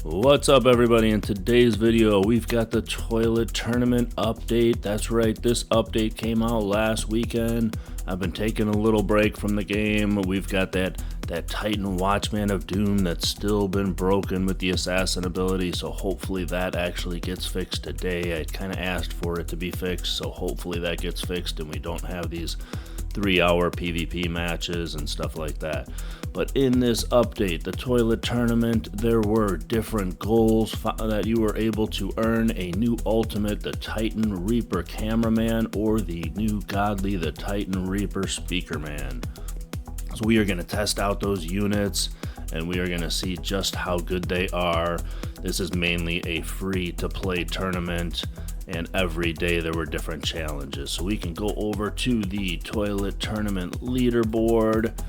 What's up everybody? In today's video we've got the toilet tournament update. That's right, this update came out last weekend. I've been taking a little break from the game. We've got that Titan Watchman of Doom that's still been broken with the assassin ability, so hopefully that actually gets fixed today. I kind of asked for it to be fixed, so hopefully that gets fixed and we don't have these 3-hour PvP matches and stuff like that. But in this update, the toilet tournament, there were different goals that you were able to earn: a new ultimate, the Titan Reaper Cameraman, or the new Godly, the Titan Reaper Speakerman. So we are going to test out those units and we are going to see just how good they are. This is mainly a free to play tournament, and every day there were different challenges. So we can go over to the toilet tournament leaderboard.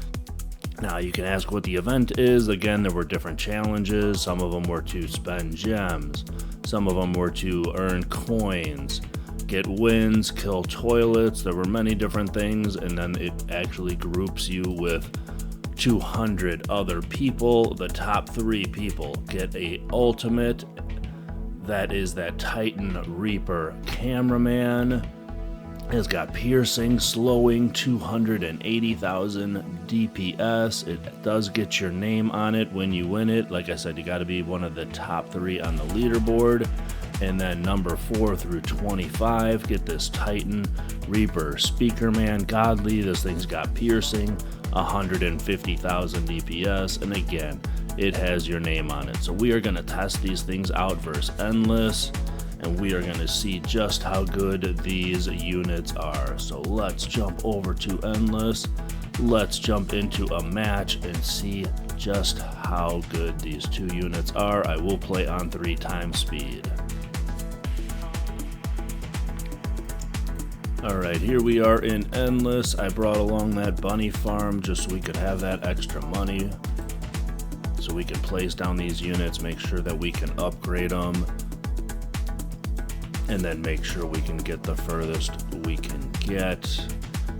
Now you can ask what the event is. Again, there were different challenges. Some of them were to spend gems, some of them were to earn coins, get wins, kill toilets. There were many different things, and then it actually groups you with 200 other people. The top 3 people get a ultimate. That is that Titan Reaper Cameraman. It's got piercing, slowing, 280,000 DPS. It does get your name on it when you win it. Like I said, you got to be one of the top 3 on the leaderboard. And then number 4 through 25 get this Titan Reaper Speakerman Godly. This thing's got piercing, 150,000 DPS, and again, it has your name on it. So we are going to test these things out versus Endless, and we are going to see just how good these units are. So let's jump over to Endless. Let's jump into a match and see just how good these 2 units are. I will play on 3 times speed. Alright, here we are in Endless. I brought along that bunny farm just so we could have that extra money, so we can place down these units, make sure that we can upgrade them, and then make sure we can get the furthest we can get.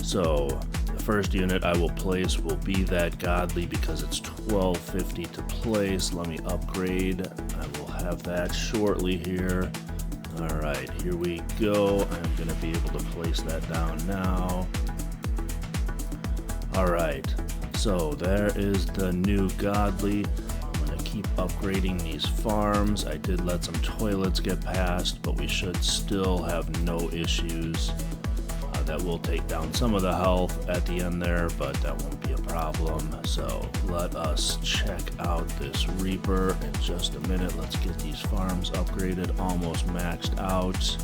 So the first unit I will place will be that Godly because it's 1250 to place. Let me upgrade. I will have that shortly here. Alright, here we go. I'm going to be able to place that down now. Alright, so there is the new Godly. I'm going to keep upgrading these farms. I did let some toilets get past, but we should still have no issues. That will take down some of the health at the end there, but that won't be a problem. So let us check out this Reaper in just a minute. Let's get these farms upgraded, almost maxed out.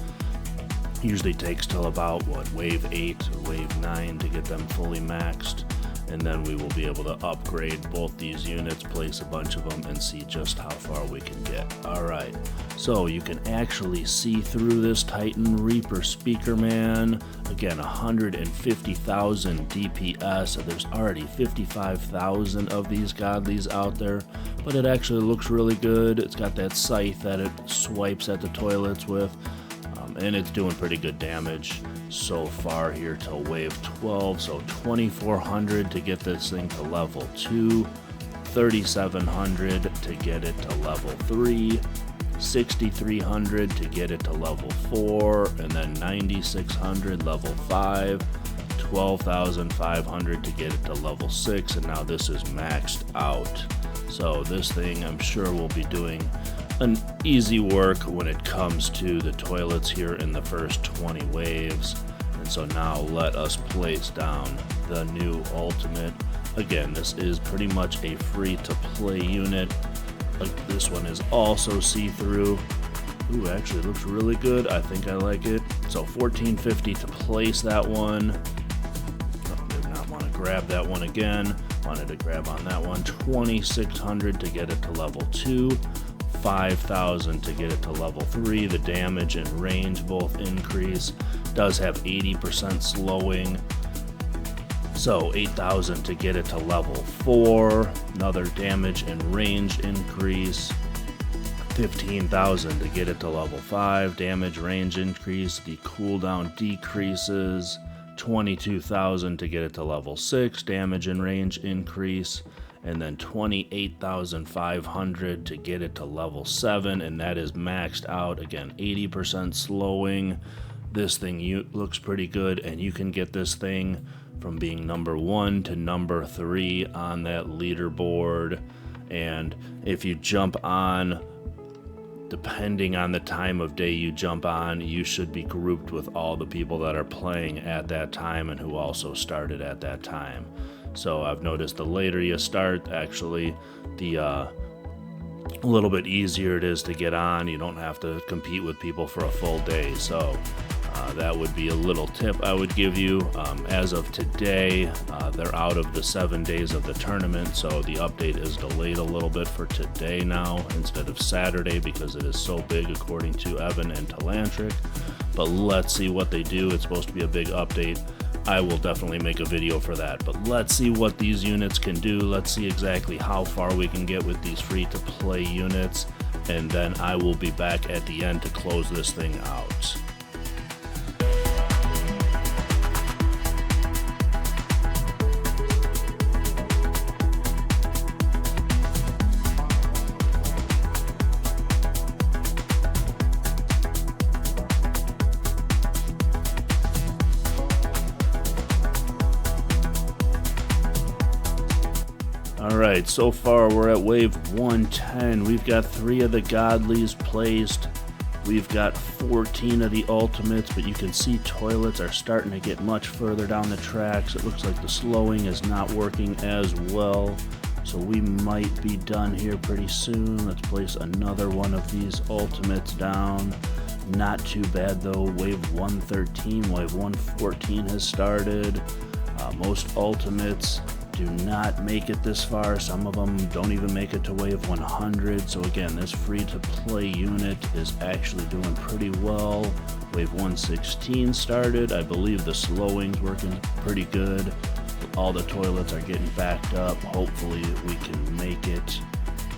Usually takes till about wave 8 or wave 9 to get them fully maxed, and then we will be able to upgrade both these units, place a bunch of them, and see just how far we can get. Alright, so you can actually see through this Titan Reaper Speakerman. Again, 150,000 DPS. There's already 55,000 of these Godlies out there, but it actually looks really good. It's got that scythe that it swipes at the toilets with, and it's doing pretty good damage so far here till wave 12. So 2,400 to get this thing to level 2, 3,700 to get it to level 3, 6,300 to get it to level 4, and then 9,600 level 5, 12,500 to get it to level 6, and now this is maxed out. So this thing I'm sure will be doing an easy work when it comes to the toilets here in the first 20 waves. And so now let us place down the new ultimate. Again, this is pretty much a free to play unit. Like, this one is also see-through. Ooh, actually looks really good. I think I like it. So 1450 to place that one. Oh, did not want to grab that one again. Wanted to grab on that one. 2,600 to get it to level 2. 5,000 to get it to level 3. The damage and range both increase. Does have 80% slowing. So 8,000 to get it to level 4. Another damage and range increase. 15,000 to get it to level 5. Damage, range increase. The cooldown decreases. 22,000 to get it to level 6. Damage and range increase. and then 28,500 to get it to level 7, and that is maxed out. Again, 80% slowing. This thing looks pretty good, and you can get this thing from being number 1 to number 3 on that leaderboard. And if you jump on, depending on the time of day you jump on, you should be grouped with all the people that are playing at that time and who also started at that time. So I've noticed the later you start, actually, the a little bit easier it is to get on. You don't have to compete with people for a full day. So that would be a little tip I would give you. As of today, they're out of the 7 days of the tournament, so the update is delayed a little bit for today now instead of Saturday because it is so big, according to Evan and Talantric. But let's see what they do. It's supposed to be a big update. I will definitely make a video for that. But let's see what these units can do. Let's see exactly how far we can get with these free-to-play units, and then I will be back at the end to close this thing out. Alright, so far we're at wave 110. We've got 3 of the godlies placed. We've got 14 of the ultimates, but you can see toilets are starting to get much further down the tracks. It looks like the slowing is not working as well, so we might be done here pretty soon. Let's place another one of these ultimates down. Not too bad though. Wave 113, wave 114 has started. Most ultimates do not make it this far. Some of them don't even make it to wave 100. So again, this free-to-play unit is actually doing pretty well. Wave 116 started. I believe the slowing's working pretty good. All the toilets are getting backed up. Hopefully we can make it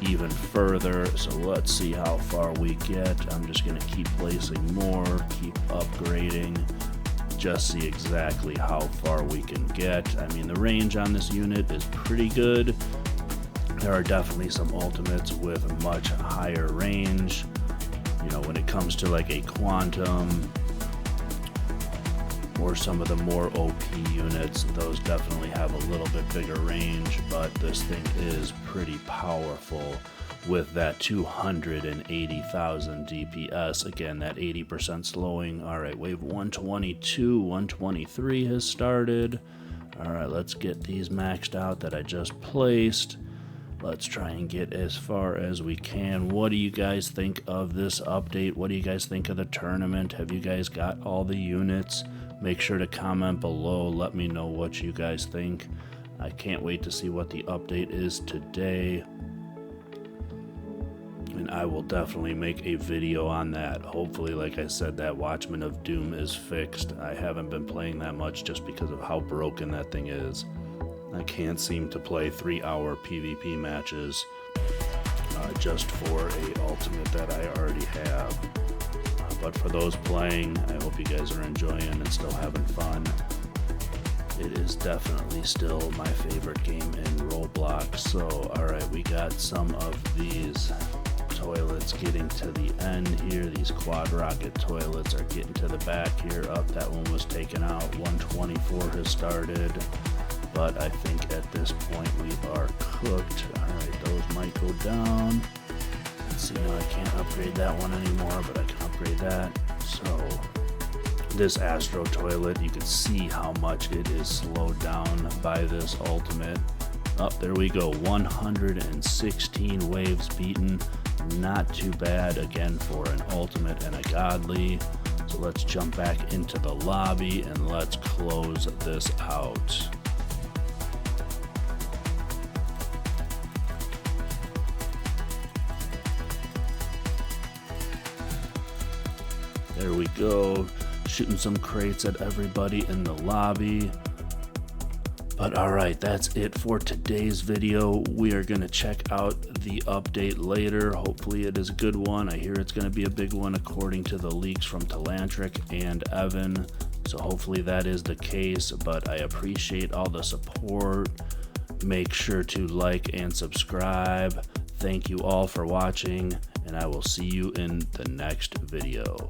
even further. So let's see how far we get. I'm just going to keep placing more, keep upgrading. Just see exactly how far we can get. I mean, the range on this unit is pretty good. There are definitely some ultimates with much higher range. You know, when it comes to like a quantum or some of the more OP units, those definitely have a little bit bigger range, but this thing is pretty powerful with that 280,000 DPS. Again, that 80% slowing. All right, wave 122, 123 has started. All right, let's get these maxed out that I just placed. Let's try and get as far as we can. What do you guys think of this update? What do you guys think of the tournament? Have you guys got all the units? Make sure to comment below. Let me know what you guys think. I can't wait to see what the update is today, and I will definitely make a video on that. Hopefully, like I said, that Watchman of Doom is fixed. I haven't been playing that much just because of how broken that thing is. I can't seem to play 3-hour PvP matches just for a ultimate that I already have. But for those playing, I hope you guys are enjoying and still having fun. It is definitely still my favorite game in Roblox. So, alright, we got some of these toilets getting to the end here. These quad rocket toilets are getting to the back here. Up, that one was taken out. 124 has started, but I think at this point we are cooked. Alright, those might go down. Let's see, now I can't upgrade that one anymore, but I can upgrade that. So this Astro toilet, you can see how much it is slowed down by this ultimate. Up, there we go, 116 waves beaten. Not too bad, again, for an ultimate and a godly. So let's jump back into the lobby and let's close this out. There we go, shooting some crates at everybody in the lobby. But alright, that's it for today's video. We are going to check out the update later. Hopefully it is a good one. I hear it's going to be a big one according to the leaks from Talantric and Evan. So hopefully that is the case, but I appreciate all the support. Make sure to like and subscribe. Thank you all for watching, and I will see you in the next video.